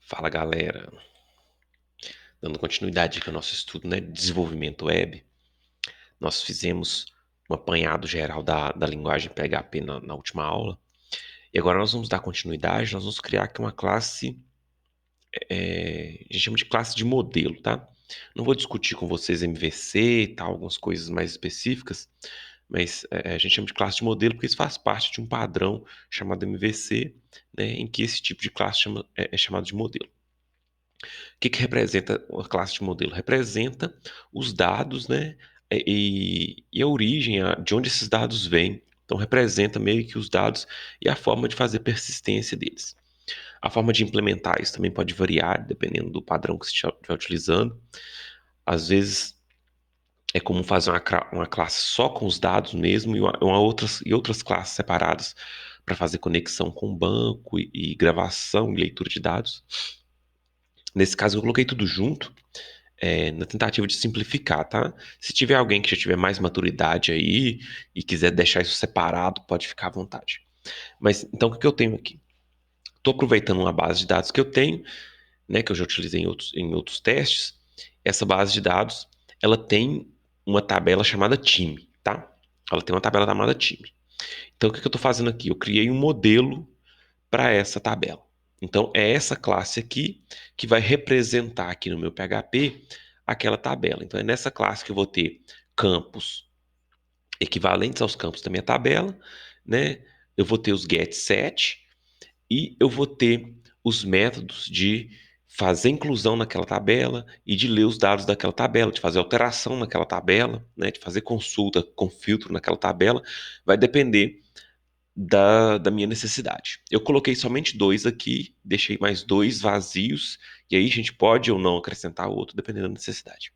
Fala galera, dando continuidade aqui ao nosso estudo, né, de desenvolvimento web, nós fizemos um apanhado geral da linguagem PHP na última aula, e agora nós vamos dar continuidade, nós vamos criar aqui uma classe, a gente chama de classe de modelo, tá? Não vou discutir com vocês MVC e tal, algumas coisas mais específicas, mas a gente chama de classe de modelo porque isso faz parte de um padrão chamado MVC, né, em que esse tipo de classe é chamado de modelo. O que representa uma classe de modelo? Representa os dados, né? E a origem, de onde esses dados vêm. Então, representa meio que os dados e a forma de fazer persistência deles. A forma de implementar isso também pode variar, dependendo do padrão que você estiver utilizando. Às vezes, é comum fazer uma classe só com os dados mesmo e outras classes separadas para fazer conexão com o banco e gravação e leitura de dados. Nesse caso, eu coloquei tudo junto na tentativa de simplificar, tá? Se tiver alguém que já tiver mais maturidade aí e quiser deixar isso separado, pode ficar à vontade. Mas então o que eu tenho aqui? Estou aproveitando uma base de dados que eu tenho, né, que eu já utilizei em outros testes. Essa base de dados, ela tem uma tabela chamada time, tá? Ela tem uma tabela chamada time. Então o que eu estou fazendo aqui? Eu criei um modelo para essa tabela. Então, é essa classe aqui que vai representar aqui no meu PHP aquela tabela. Então, é nessa classe que eu vou ter campos equivalentes aos campos da minha tabela, né? Eu vou ter os get set e eu vou ter os métodos de fazer inclusão naquela tabela e de ler os dados daquela tabela, de fazer alteração naquela tabela, né? De fazer consulta com filtro naquela tabela. Vai depender da minha necessidade. Eu coloquei somente dois aqui, deixei mais dois vazios, e aí a gente pode ou não acrescentar outro, dependendo da necessidade.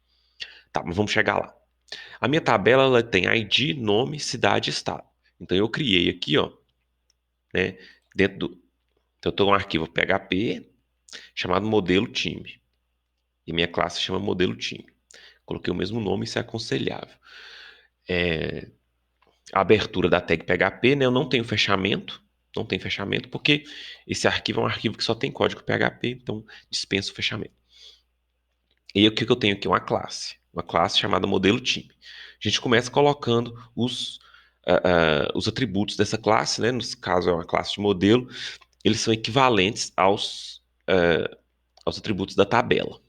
Tá, mas vamos chegar lá. A minha tabela ela tem ID, nome, cidade e estado. Então eu criei aqui, ó, né, dentro do. Então eu tenho um arquivo PHP chamado modelo time. E minha classe chama modelo time. Coloquei o mesmo nome, isso é aconselhável. A abertura da tag PHP, né? Eu não tenho fechamento, não tem fechamento, porque esse arquivo é um arquivo que só tem código PHP, então dispensa o fechamento. E aí, o que eu tenho aqui? Uma classe chamada modelo time. A gente começa colocando os atributos dessa classe, né? No caso, é uma classe de modelo, eles são equivalentes aos atributos da tabela.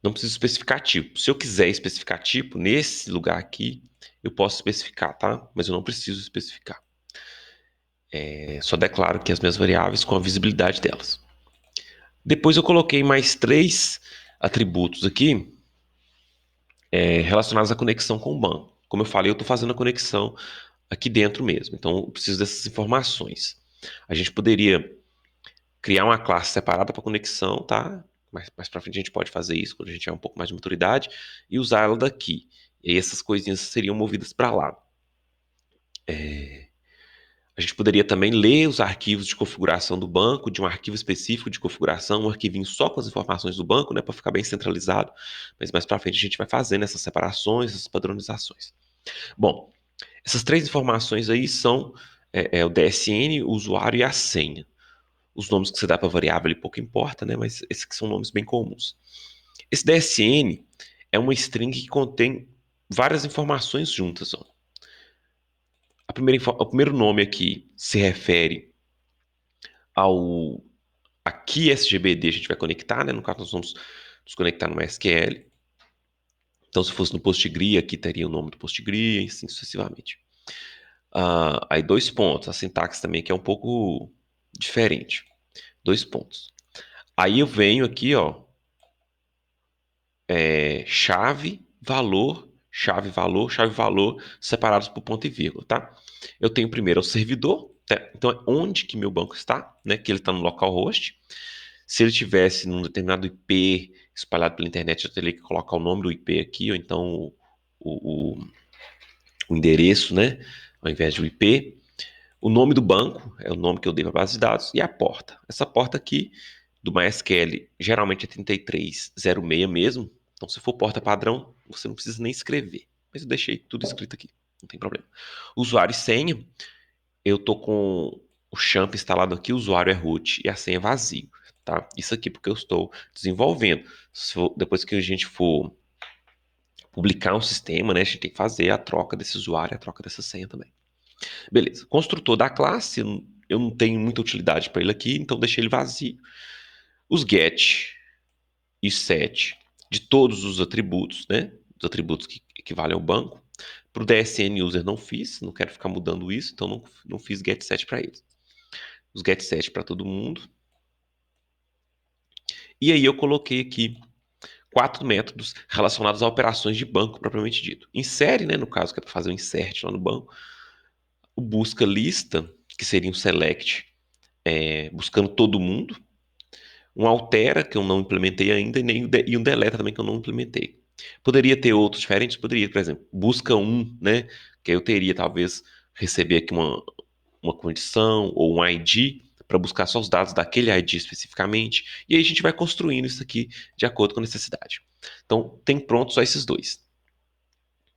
Não preciso especificar tipo. Se eu quiser especificar tipo, nesse lugar aqui, eu posso especificar, tá? Mas eu não preciso especificar. Só declaro aqui as minhas variáveis com a visibilidade delas. Depois eu coloquei mais três atributos aqui relacionados à conexão com o banco. Como eu falei, eu estou fazendo a conexão aqui dentro mesmo. Então eu preciso dessas informações. A gente poderia criar uma classe separada para conexão, tá? Mas mais para frente a gente pode fazer isso quando a gente tiver um pouco mais de maturidade e usar ela daqui. E essas coisinhas seriam movidas para lá. A gente poderia também ler os arquivos de configuração do banco, de um arquivo específico de configuração, um arquivinho só com as informações do banco, né, para ficar bem centralizado. Mas mais para frente a gente vai fazendo essas separações, essas padronizações. Bom, essas três informações aí são o DSN, o usuário e a senha. Os nomes que você dá para variável ali pouco importa, né, mas esses que são nomes bem comuns. Esse DSN é uma string que contém várias informações juntas. Ó. O primeiro nome aqui se refere ao aqui SGBD a gente vai conectar, né? No caso, nós vamos nos conectar no SQL. Então, se fosse no PostgRE, aqui teria o nome do PostgRE, e assim sucessivamente. Aí, dois pontos. A sintaxe também, que é um pouco diferente. Dois pontos. Aí eu venho aqui, ó, chave, valor, chave, valor, chave, valor, separados por ponto e vírgula, tá? Eu tenho primeiro o servidor, tá? Então é onde que meu banco está, né? Que ele está no localhost. Se ele tivesse num determinado IP espalhado pela internet, eu teria que colocar o nome do IP aqui, ou então o, o, o endereço, né? Ao invés de o IP. O nome do banco é o nome que eu dei para a base de dados, e a porta. Essa porta aqui do MySQL geralmente é 3306 mesmo. Então, se for porta padrão, você não precisa nem escrever. Mas eu deixei tudo escrito aqui, não tem problema. Usuário e senha, eu tô com o champ instalado aqui, o usuário é root e a senha é vazio. tá? Isso aqui porque eu estou desenvolvendo. Depois que a gente for publicar um sistema, né, a gente tem que fazer a troca desse usuário, a troca dessa senha também. Beleza. Construtor da classe, eu não tenho muita utilidade para ele aqui, então deixei ele vazio. Os get e set de todos os atributos, né? Os atributos que equivalem ao banco. Para o DSN user não fiz, não quero ficar mudando isso, então não fiz get set para eles. Os get set para todo mundo. E aí eu coloquei aqui 4 métodos relacionados a operações de banco propriamente dito. Insere, né, no caso que é para fazer o insert lá no banco. O busca lista, que seria um select, buscando todo mundo. Um altera, que eu não implementei ainda, e um deleta também, que eu não implementei. Poderia ter outros diferentes? Poderia, por exemplo, busca um, né? Que eu teria, talvez, receber aqui uma condição ou um ID para buscar só os dados daquele ID especificamente. E aí a gente vai construindo isso aqui de acordo com a necessidade. Então, tem pronto só esses dois.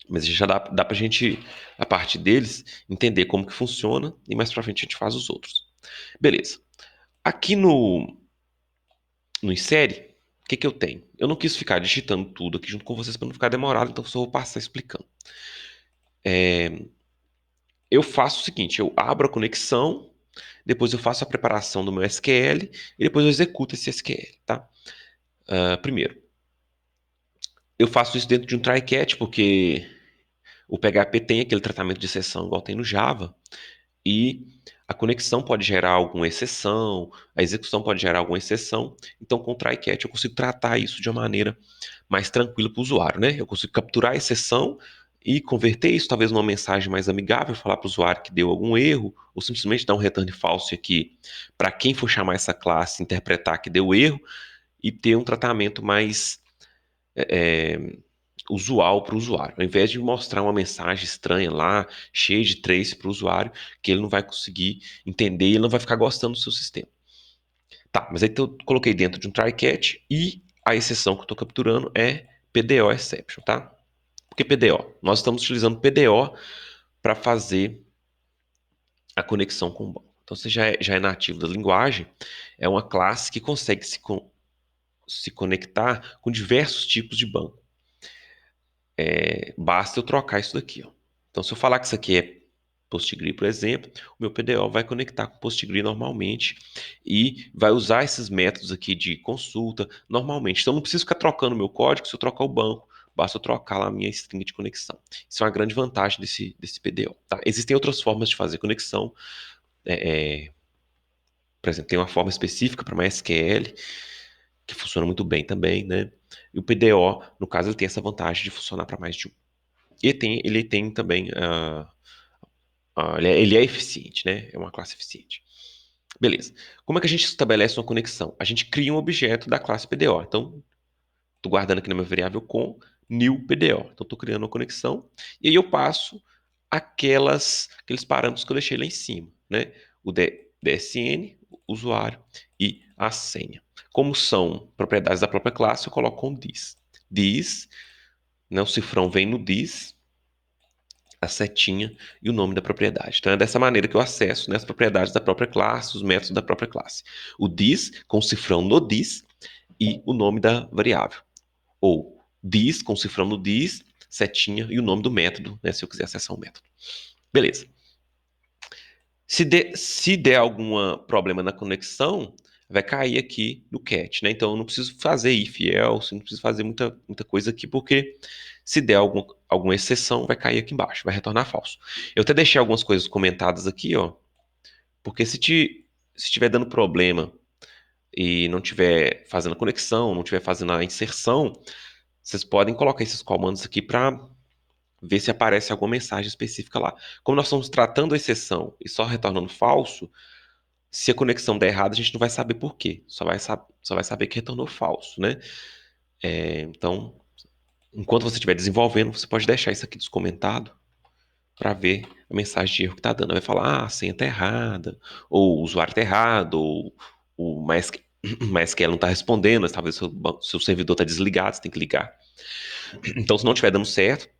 Mas já dá para a gente, a partir deles, entender como que funciona e mais para frente a gente faz os outros. Beleza. Aqui no insere, o que eu tenho? Eu não quis ficar digitando tudo aqui junto com vocês para não ficar demorado, então só vou passar explicando. Eu faço o seguinte, eu abro a conexão, depois eu faço a preparação do meu SQL e depois eu executo esse SQL, tá? Primeiro, eu faço isso dentro de um try-catch, porque o PHP tem aquele tratamento de exceção igual tem no Java, e a conexão pode gerar alguma exceção, a execução pode gerar alguma exceção. Então, com o try-catch eu consigo tratar isso de uma maneira mais tranquila para o usuário, né? Eu consigo capturar a exceção e converter isso talvez numa mensagem mais amigável, falar para o usuário que deu algum erro, ou simplesmente dar um return false aqui para quem for chamar essa classe interpretar que deu erro e ter um tratamento mais é, usual para o usuário. Ao invés de mostrar uma mensagem estranha lá, cheia de trace para o usuário, que ele não vai conseguir entender e ele não vai ficar gostando do seu sistema. Tá, mas aí eu coloquei dentro de um try-catch e a exceção que eu estou capturando é PDO exception, tá? Por que PDO? Nós estamos utilizando PDO para fazer a conexão com o banco. Então, você já é nativo da linguagem, é uma classe que consegue se conectar com diversos tipos de banco. Basta eu trocar isso daqui, ó. Então, se eu falar que isso aqui é Postgre, por exemplo, o meu PDO vai conectar com Postgre normalmente e vai usar esses métodos aqui de consulta normalmente. Então, não preciso ficar trocando o meu código se eu trocar o banco, basta eu trocar lá a minha string de conexão. Isso é uma grande vantagem desse PDO, tá? Existem outras formas de fazer conexão. Por exemplo, tem uma forma específica para MySQL, que funciona muito bem também, né? E o PDO, no caso, ele tem essa vantagem de funcionar para mais de um. E ele tem também. Ele é eficiente, né? É uma classe eficiente. Beleza. Como é que a gente estabelece uma conexão? A gente cria um objeto da classe PDO. Então, estou guardando aqui na minha variável com new PDO. Então, estou criando uma conexão. E aí eu passo aqueles parâmetros que eu deixei lá em cima, né? O DSN, o usuário e a senha. Como são propriedades da própria classe, eu coloco um this. This, né, o cifrão vem no this, a setinha e o nome da propriedade. Então é dessa maneira que eu acesso, né, as propriedades da própria classe, os métodos da própria classe. O this com o cifrão no this e o nome da variável. Ou this com o cifrão no this, setinha e o nome do método, né, se eu quiser acessar o método. Beleza. Se der algum problema na conexão, vai cair aqui no catch, né? Então eu não preciso fazer if else, não preciso fazer muita coisa aqui, porque se der alguma exceção, vai cair aqui embaixo, vai retornar falso. Eu até deixei algumas coisas comentadas aqui, ó, porque se estiver dando problema e não estiver fazendo a conexão, não estiver fazendo a inserção, vocês podem colocar esses comandos aqui para ver se aparece alguma mensagem específica lá. Como nós estamos tratando a exceção e só retornando falso, se a conexão der errado, a gente não vai saber por quê. Só vai saber que retornou falso, né? Então, enquanto você estiver desenvolvendo, você pode deixar isso aqui descomentado para ver a mensagem de erro que está dando. Vai falar, a senha está errada, ou o usuário está errado, ou o MySQL não está respondendo, mas talvez seu servidor está desligado, você tem que ligar. Então, se não estiver dando certo,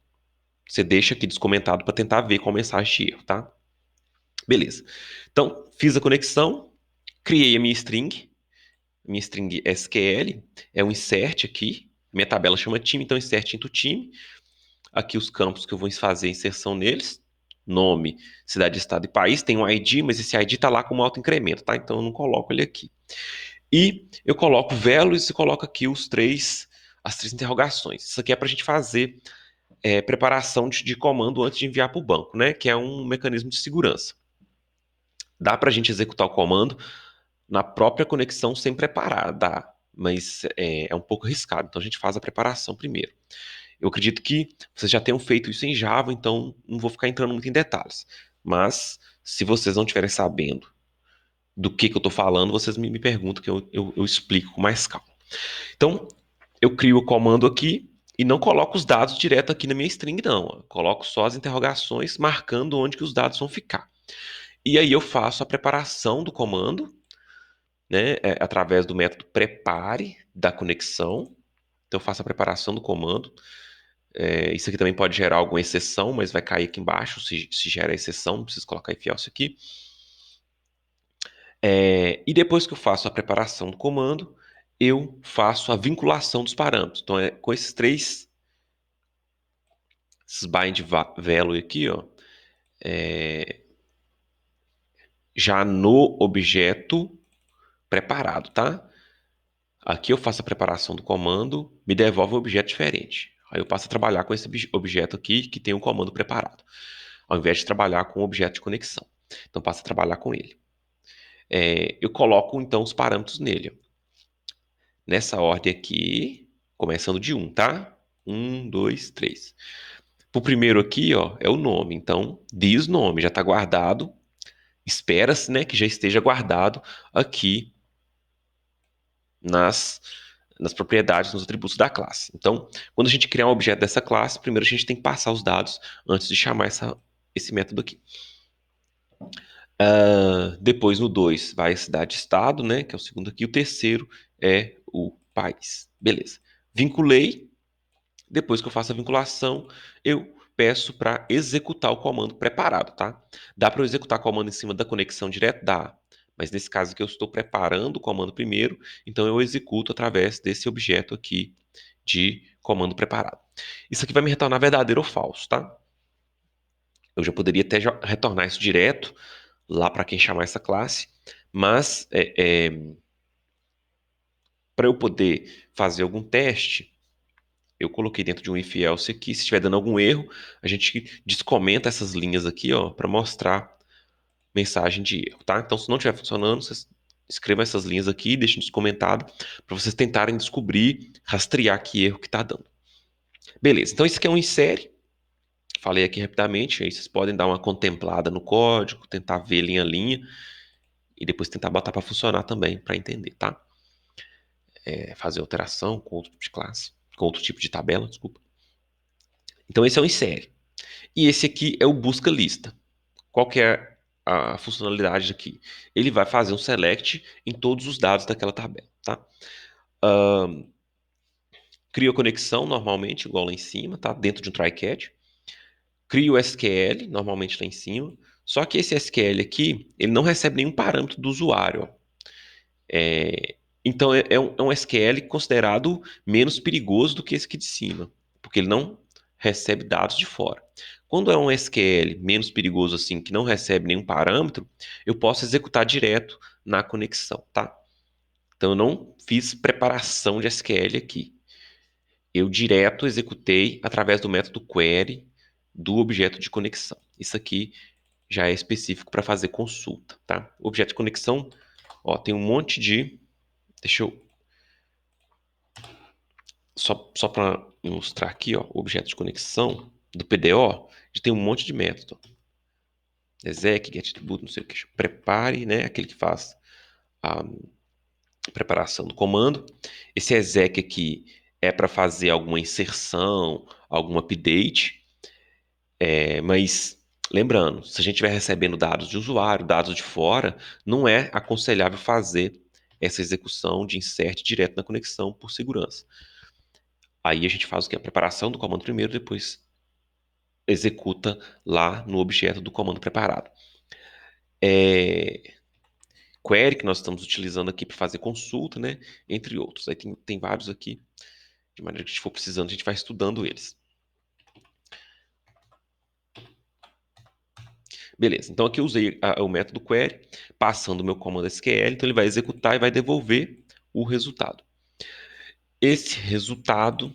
você deixa aqui descomentado para tentar ver qual mensagem de erro, tá? Beleza. Então, fiz a conexão, criei a minha string, minha string SQL é um insert aqui. Minha tabela chama time, então insert into time. Aqui os campos que eu vou fazer a inserção neles. Nome, cidade, estado e país. Tem um ID, mas esse ID está lá como autoincremento, tá? Então eu não coloco ele aqui. E eu coloco values e coloco aqui as três interrogações. Isso aqui é para a gente fazer preparação de comando antes de enviar para o banco, né? Que é um mecanismo de segurança. Dá para a gente executar o comando na própria conexão sem preparar, dá, mas é um pouco arriscado. Então a gente faz a preparação primeiro. Eu acredito que vocês já tenham feito isso em Java, então não vou ficar entrando muito em detalhes. Mas se vocês não estiverem sabendo do que eu estou falando, vocês me perguntam que eu explico com mais calma. Então, eu crio o comando aqui e não coloco os dados direto aqui na minha string, não. Eu coloco só as interrogações marcando onde que os dados vão ficar. E aí eu faço a preparação do comando, né, através do método prepare da conexão. Então eu faço a preparação do comando. Isso aqui também pode gerar alguma exceção, mas vai cair aqui embaixo se gera exceção, não preciso colocar if else aqui. E depois que eu faço a preparação do comando, eu faço a vinculação dos parâmetros. Então, com esses bind value aqui, ó, já no objeto preparado, tá? Aqui eu faço a preparação do comando, me devolve um objeto diferente. Aí eu passo a trabalhar com esse objeto aqui que tem um comando preparado, ao invés de trabalhar com o objeto de conexão. Então passo a trabalhar com ele. Eu coloco então os parâmetros nele. Nessa ordem aqui, começando de 1, tá? 1, 2, 3. O primeiro aqui, ó, é o nome. Então, diz nome, já está guardado. Espera-se, né, que já esteja guardado aqui nas propriedades, nos atributos da classe. Então, quando a gente criar um objeto dessa classe, primeiro a gente tem que passar os dados antes de chamar esse método aqui. Depois, no 2, vai a cidade-estado, né, que é o segundo aqui. O terceiro é o país. Beleza. Vinculei. Depois que eu faço a vinculação, eu peço para executar o comando preparado, tá? Dá para eu executar o comando em cima da conexão direto? Dá. Mas nesse caso aqui eu estou preparando o comando primeiro, então eu executo através desse objeto aqui de comando preparado. Isso aqui vai me retornar verdadeiro ou falso, tá? Eu já poderia até retornar isso direto lá para quem chamar essa classe, mas para eu poder fazer algum teste, eu coloquei dentro de um if else aqui. Se estiver dando algum erro, a gente descomenta essas linhas aqui, ó, para mostrar mensagem de erro, tá? Então, se não estiver funcionando, vocês escrevam essas linhas aqui e deixem descomentado para vocês tentarem descobrir, rastrear que erro que está dando. Beleza, então isso aqui é um insere. Falei aqui rapidamente, aí vocês podem dar uma contemplada no código, tentar ver linha a linha e depois tentar botar para funcionar também, para entender, tá? Fazer alteração com outro tipo de classe, com outro tipo de tabela, desculpa. Então esse é o insere. E esse aqui é o busca lista. Qual que é a funcionalidade aqui? Ele vai fazer um select em todos os dados daquela tabela, tá? Cria a conexão normalmente, igual lá em cima, tá? Dentro de um try-catch. Cria o SQL, normalmente lá em cima. Só que esse SQL aqui, ele não recebe nenhum parâmetro do usuário, ó. Então é um SQL considerado menos perigoso do que esse aqui de cima, porque ele não recebe dados de fora. Quando é um SQL menos perigoso assim, que não recebe nenhum parâmetro, eu posso executar direto na conexão, tá? Então eu não fiz preparação de SQL aqui. Eu direto executei através do método query do objeto de conexão. Isso aqui já é específico para fazer consulta, tá? O objeto de conexão, ó, tem um monte de. Deixa eu só para ilustrar aqui, ó, o objeto de conexão do PDO, já tem um monte de método. Exec, get attribute, não sei o que. Prepare, né? Aquele que faz a preparação do comando. Esse exec aqui é para fazer alguma inserção, algum update. Mas lembrando, se a gente estiver recebendo dados de usuário, dados de fora, não é aconselhável fazer essa execução de insert direto na conexão por segurança. Aí a gente faz o quê? A preparação do comando primeiro, depois executa lá no objeto do comando preparado. query que nós estamos utilizando aqui para fazer consulta, né? Entre outros. Aí tem vários aqui, de maneira que a gente for precisando, a gente vai estudando eles. Beleza, então aqui eu usei o método query, passando o meu comando SQL, então ele vai executar e vai devolver o resultado. Esse resultado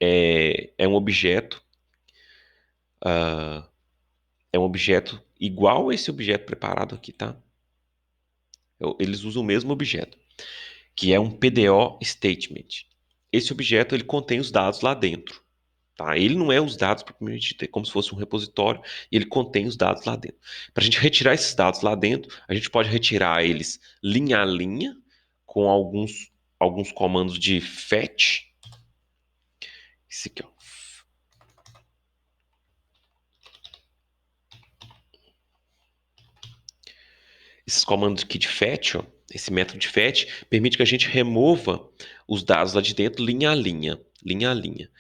é um objeto, é um objeto igual a esse objeto preparado aqui, tá? Eles usam o mesmo objeto, que é um PDO statement. Esse objeto ele contém os dados lá dentro. Tá? Ele não é os dados propriamente dito, é como se fosse um repositório e ele contém os dados lá dentro. Para a gente retirar esses dados lá dentro, a gente pode retirar eles linha a linha com alguns comandos de fetch. Esse aqui, ó. Esses comandos aqui de fetch, ó, esse método de fetch, permite que a gente remova os dados lá de dentro linha a linha. Linha a linha.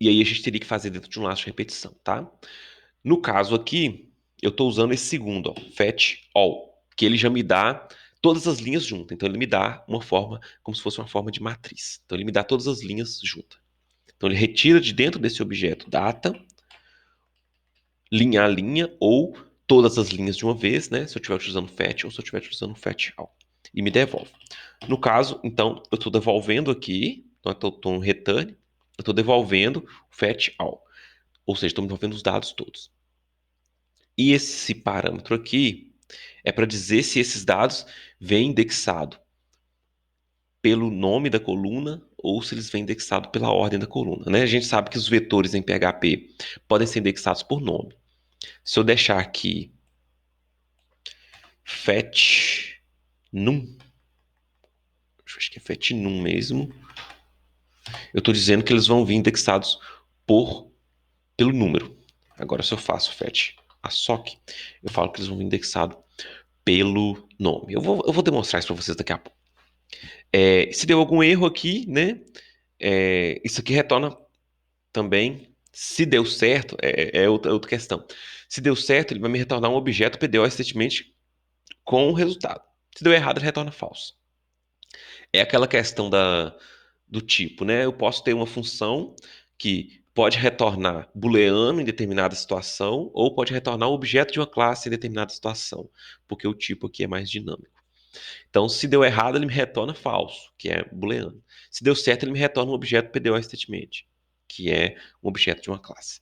E aí a gente teria que fazer dentro de um laço de repetição, tá? No caso aqui, eu estou usando esse segundo, ó, fetch all, que ele já me dá todas as linhas juntas. Então ele me dá uma forma, como se fosse uma forma de matriz. Então ele me dá todas as linhas juntas. Então ele retira de dentro desse objeto data, linha a linha, ou todas as linhas de uma vez, né? Se eu estiver utilizando fetch ou se eu estiver utilizando fetch all. E me devolve. No caso, então, eu estou devolvendo aqui, então eu estou no return, eu estou devolvendo o fetch all. Ou seja, estou me devolvendo os dados todos. E esse parâmetro aqui é para dizer se esses dados vêm indexados pelo nome da coluna ou se eles vêm indexados pela ordem da coluna, né? A gente sabe que os vetores em PHP podem ser indexados por nome. Se eu deixar aqui fetch num, acho que é fetch num mesmo, eu estou dizendo que eles vão vir indexados pelo número. Agora, se eu faço fetch assoc, eu falo que eles vão vir indexados pelo nome. Eu vou demonstrar isso para vocês daqui a pouco. Se deu algum erro aqui, né? Isso aqui retorna também. Se deu certo, outra questão. Se deu certo, ele vai me retornar um objeto PDO statement com o resultado. Se deu errado, ele retorna falso. É aquela questão do tipo, né? Eu posso ter uma função que pode retornar booleano em determinada situação ou pode retornar um objeto de uma classe em determinada situação, porque o tipo aqui é mais dinâmico. Então, se deu errado, ele me retorna falso, que é booleano. Se deu certo, ele me retorna um objeto PDO statement, que é um objeto de uma classe.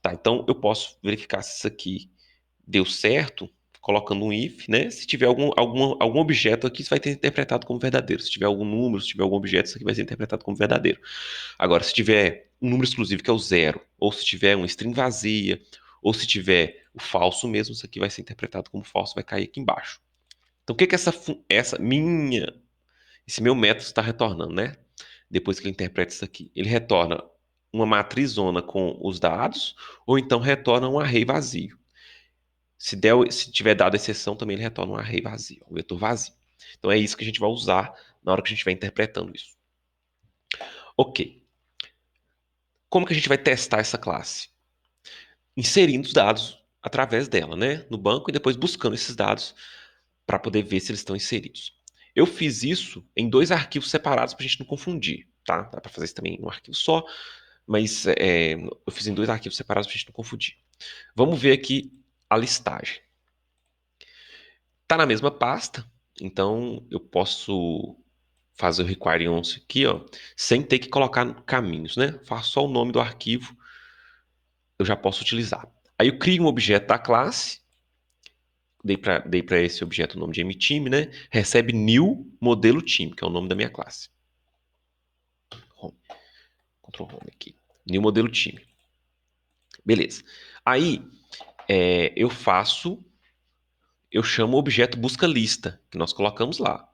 Tá, então eu posso verificar se isso aqui deu certo, colocando um if, né? Se tiver algum objeto aqui, isso vai ser interpretado como verdadeiro. Se tiver algum número, se tiver algum objeto, isso aqui vai ser interpretado como verdadeiro. Agora, se tiver um número exclusivo, que é o zero, ou se tiver uma string vazia, ou se tiver o falso mesmo, isso aqui vai ser interpretado como falso, vai cair aqui embaixo. Então, o que que esse meu método está retornando, né? Depois que ele interpreta isso aqui. Ele retorna uma matrizona com os dados, ou então retorna um array vazio. Se tiver dado exceção, também ele retorna um array vazio, um vetor vazio. Então é isso que a gente vai usar na hora que a gente vai interpretando isso. Ok. Como que a gente vai testar essa classe? Inserindo os dados através dela, né? No banco e depois buscando esses dados para poder ver se eles estão inseridos. Eu fiz isso em dois arquivos separados para a gente não confundir, tá? Dá para fazer isso também em um arquivo só, mas eu fiz em dois arquivos separados para a gente não confundir. Vamos ver aqui a listagem. Tá na mesma pasta, então eu posso fazer o require once aqui, ó, sem ter que colocar caminhos, né? Faço só o nome do arquivo, eu já posso utilizar. Aí eu crio um objeto da classe, dei para esse objeto o nome de mtime, né? Recebe new modelo time, que é o nome da minha classe. Home. Ctrl Home aqui. New modelo time. Beleza. Aí eu chamo o objeto busca lista, que nós colocamos lá.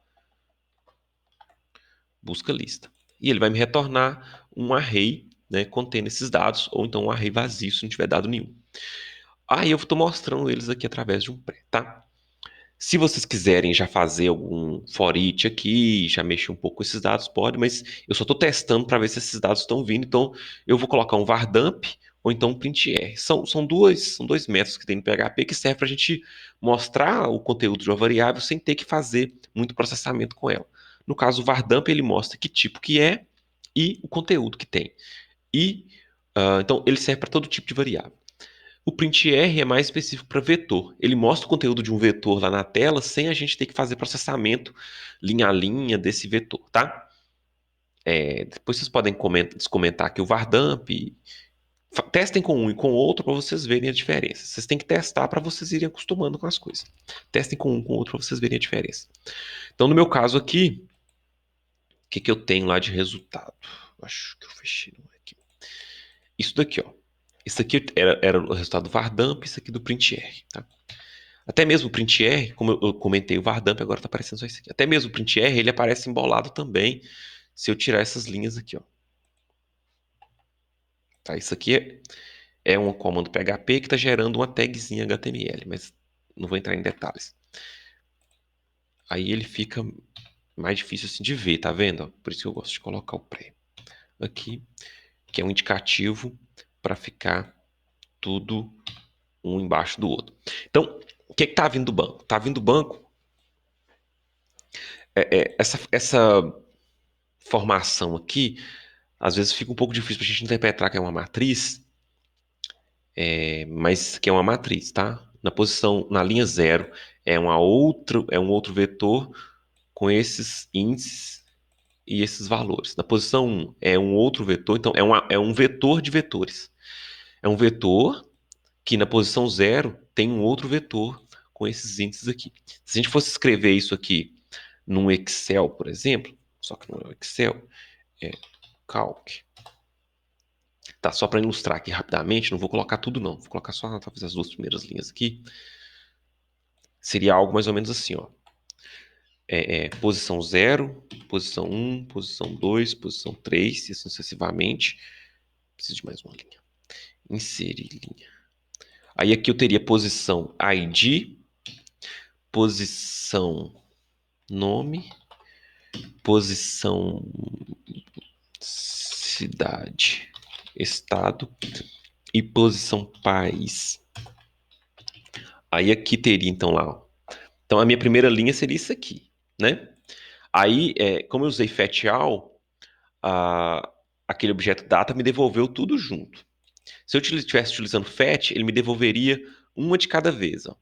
Busca lista. E ele vai me retornar um array, né, contendo esses dados, ou então um array vazio se não tiver dado nenhum. Aí eu estou mostrando eles aqui através de um pré, tá? Se vocês quiserem já fazer algum for each aqui, já mexer um pouco com esses dados, pode, mas eu só estou testando para ver se esses dados estão vindo. Então, eu vou colocar um var dump, ou então printr. São dois métodos que tem no PHP que servem para a gente mostrar o conteúdo de uma variável sem ter que fazer muito processamento com ela. No caso, o vardump ele mostra que tipo que é e o conteúdo que tem. Então, ele serve para todo tipo de variável. O printr é mais específico para vetor. Ele mostra o conteúdo de um vetor lá na tela sem a gente ter que fazer processamento linha a linha desse vetor, tá? Depois vocês podem descomentar aqui o vardump. Testem com um e com o outro para vocês verem a diferença. Vocês têm que testar para vocês irem acostumando com as coisas. Testem com um e com o outro para vocês verem a diferença. Então, no meu caso aqui, o que eu tenho lá de resultado? Acho que eu fechei aqui. Isso daqui, ó. Isso aqui era o resultado do vardump, isso aqui do printr, tá? Até mesmo o printr, como eu comentei, o vardump agora está aparecendo só isso aqui. Até mesmo o printr, ele aparece embolado também se eu tirar essas linhas aqui, ó. Tá? Isso aqui é um comando PHP que está gerando uma tagzinha HTML, mas não vou entrar em detalhes. Aí ele fica mais difícil assim de ver, tá vendo? Por isso que eu gosto de colocar o pré aqui, que é um indicativo para ficar tudo um embaixo do outro. Então, o que está vindo do banco? Está vindo do banco essa formação aqui, às vezes fica um pouco difícil para a gente interpretar que é uma matriz, mas que é uma matriz, tá? Na linha 0 é um outro vetor com esses índices e esses valores. Na posição 1 é um outro vetor, então é um vetor de vetores. É um vetor que na posição 0 tem um outro vetor com esses índices aqui. Se a gente fosse escrever isso aqui num Excel, por exemplo, só que não é o Excel, é Calc. Tá, só para ilustrar aqui rapidamente, não vou colocar tudo não, vou colocar só talvez as duas primeiras linhas aqui. Seria algo mais ou menos assim, ó. Posição 0, posição 1, posição 2, posição 3, e assim sucessivamente. Preciso de mais uma linha. Inserir linha. Aí aqui eu teria posição ID, posição nome, posição cidade, estado e posição país. Aí aqui teria então lá, ó. Então a minha primeira linha seria isso aqui, né? Aí, como eu usei fetch all, aquele objeto data me devolveu tudo junto. Se eu estivesse utilizando fetch, ele me devolveria uma de cada vez, ó.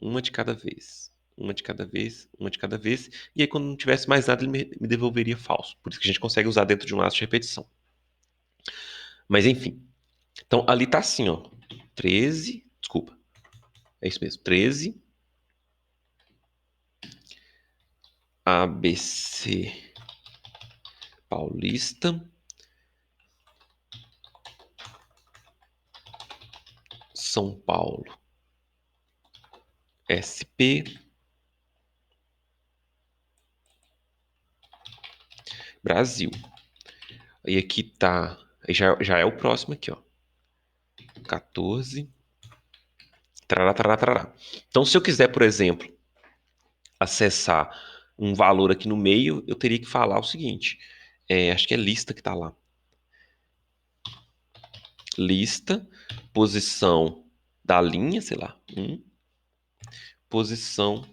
Uma de cada vez. Uma de cada vez, uma de cada vez. E aí, quando não tivesse mais nada, ele me devolveria falso. Por isso que a gente consegue usar dentro de um laço de repetição. Mas enfim. Então, ali tá assim, ó. 13. Desculpa. É isso mesmo. 13. ABC Paulista. São Paulo. SP. Brasil. Aí aqui tá. Aí já é o próximo aqui, ó. 14. Tarará, tarará, tarará. Então, se eu quiser, por exemplo, acessar um valor aqui no meio, eu teria que falar o seguinte. Acho que é lista que tá lá. Lista, posição da linha, sei lá. Posição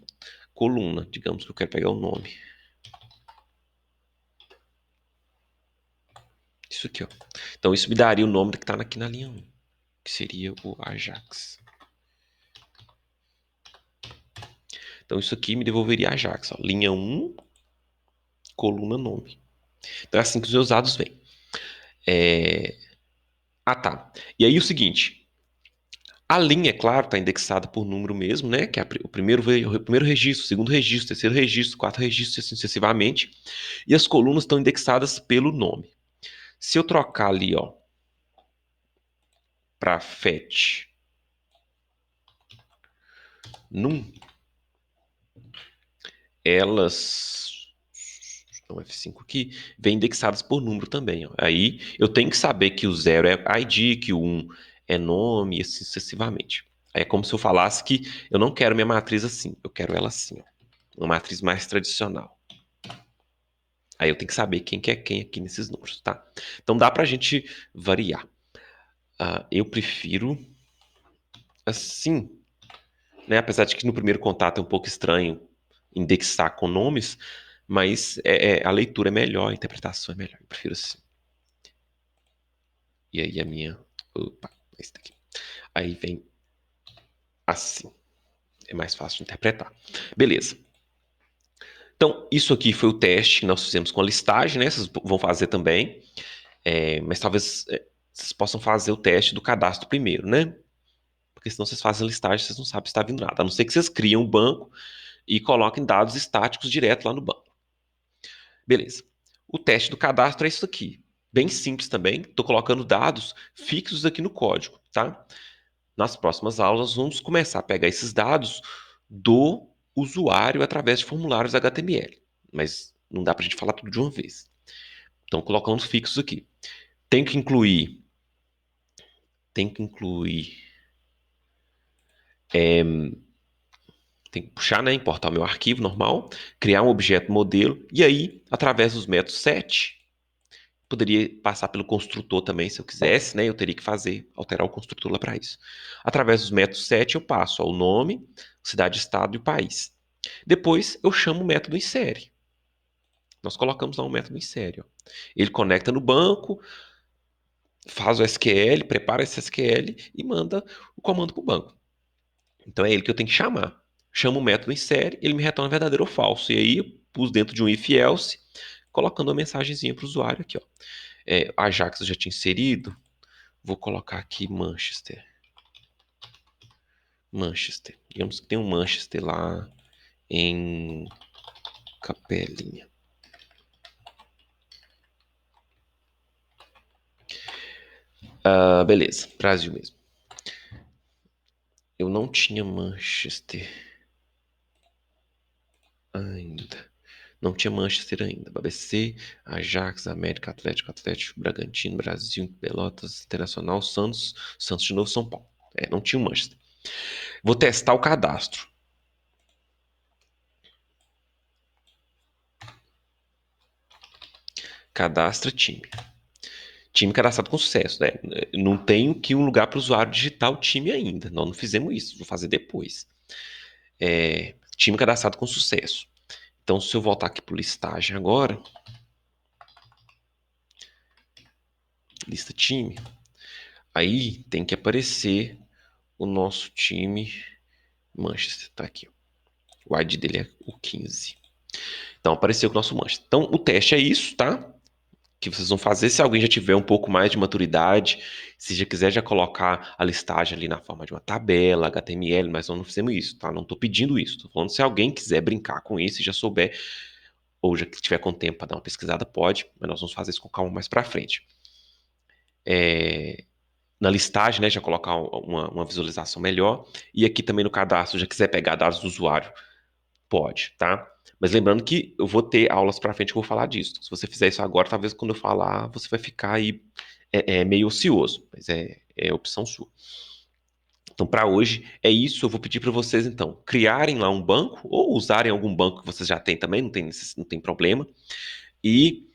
coluna. Digamos que eu quero pegar o nome. Isso aqui, ó. Então, isso me daria o nome que tá aqui na linha 1. Que seria o Ajax. Então, isso aqui me devolveria Ajax. Ó. Linha 1, coluna nome. Então, é assim que os meus dados vêm. Tá. E aí, o seguinte. A linha, é claro, está indexada por número mesmo, né? Que é o primeiro registro, o segundo registro, o terceiro registro, o quarto registro, assim sucessivamente. E as colunas estão indexadas pelo nome. Se eu trocar ali, ó, para fetch num, elas, então F5 aqui, vem indexadas por número também. Ó. Aí eu tenho que saber que o 0 é ID, que o 1 é nome, e assim sucessivamente. Aí é como se eu falasse que eu não quero minha matriz assim, eu quero ela assim, ó, uma matriz mais tradicional. Aí eu tenho que saber quem que é quem aqui nesses números, tá? Então dá pra gente variar. Eu prefiro assim, né? Apesar de que no primeiro contato é um pouco estranho indexar com nomes, mas a leitura é melhor, a interpretação é melhor. Eu prefiro assim. E aí a minha. Opa, esse daqui. Aí vem assim. É mais fácil de interpretar. Beleza. Então, isso aqui foi o teste que nós fizemos com a listagem, né? Vocês vão fazer também. Mas talvez vocês possam fazer o teste do cadastro primeiro, né? Porque senão vocês fazem a listagem, vocês não sabem se está vindo nada. A não ser que vocês criem um banco e coloquem dados estáticos direto lá no banco. Beleza. O teste do cadastro é isso aqui. Bem simples também. Estou colocando dados fixos aqui no código, tá? Nas próximas aulas, vamos começar a pegar esses dados do usuário através de formulários HTML. Mas não dá para a gente falar tudo de uma vez. Então, colocando fixos aqui. Tem que incluir. Tem que incluir. Tem que puxar, né? Importar o meu arquivo normal. Criar um objeto modelo. E aí, através dos métodos set, poderia passar pelo construtor também, se eu quisesse, né? Eu teria que alterar o construtor lá para isso. Através dos métodos set, eu passo o nome, cidade, estado e o país. Depois, eu chamo o método insere. Nós colocamos lá um método insere. Ó. Ele conecta no banco, faz o SQL, prepara esse SQL e manda o comando para o banco. Então é ele que eu tenho que chamar. Chamo o método insere, ele me retorna verdadeiro ou falso. E aí, eu pus dentro de um if else, colocando uma mensagenzinha para o usuário aqui. Ó. Ajax eu já tinha inserido. Vou colocar aqui Manchester. Manchester. Digamos que tem um Manchester lá em Capelinha. Beleza, Brasil mesmo. Eu não tinha Manchester ainda. Não tinha Manchester ainda. BBC, Ajax, América, Atlético, Bragantino, Brasil, Pelotas, Internacional, Santos, Santos de novo, São Paulo. Não tinha o Manchester. Vou testar o cadastro. Cadastra time. Time cadastrado com sucesso, né? Não tenho que um lugar para o usuário digitar o time ainda. Nós não fizemos isso, vou fazer depois. Time cadastrado com sucesso. Então, se eu voltar aqui para listagem agora, lista time, aí tem que aparecer o nosso time Manchester. Tá aqui. O ID dele é o 15. Então, apareceu o nosso Manchester. Então, o teste é isso, tá? Que vocês vão fazer se alguém já tiver um pouco mais de maturidade, se já quiser já colocar a listagem ali na forma de uma tabela, HTML, mas nós não fizemos isso, tá? Não estou pedindo isso. Estou falando se alguém quiser brincar com isso e já souber, ou já tiver com tempo para dar uma pesquisada, pode, mas nós vamos fazer isso com calma mais para frente. Na listagem, né, já colocar uma visualização melhor. E aqui também no cadastro, já quiser pegar dados do usuário, pode, tá? Mas lembrando que eu vou ter aulas pra frente que eu vou falar disso. Se você fizer isso agora, talvez quando eu falar, você vai ficar aí meio ocioso. Mas é opção sua. Então, para hoje, é isso. Eu vou pedir para vocês, então, criarem lá um banco, ou usarem algum banco que vocês já têm também, não tem problema, e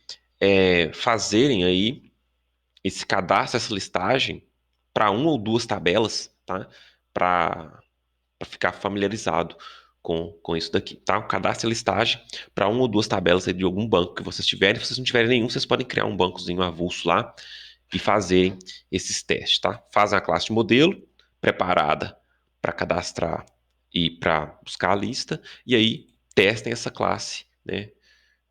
fazerem aí esse cadastro, essa listagem, para uma ou duas tabelas, tá? Para ficar familiarizado com isso daqui, tá? O cadastro e a listagem para uma ou duas tabelas aí de algum banco que vocês tiverem. Se vocês não tiverem nenhum, vocês podem criar um bancozinho avulso lá e fazerem esses testes, tá? Fazem a classe de modelo preparada para cadastrar e para buscar a lista, e aí testem essa classe, né?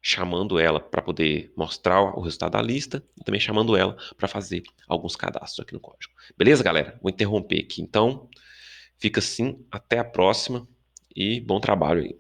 Chamando ela para poder mostrar o resultado da lista e também chamando ela para fazer alguns cadastros aqui no código. Beleza, galera? Vou interromper aqui então. Fica assim, até a próxima e bom trabalho aí.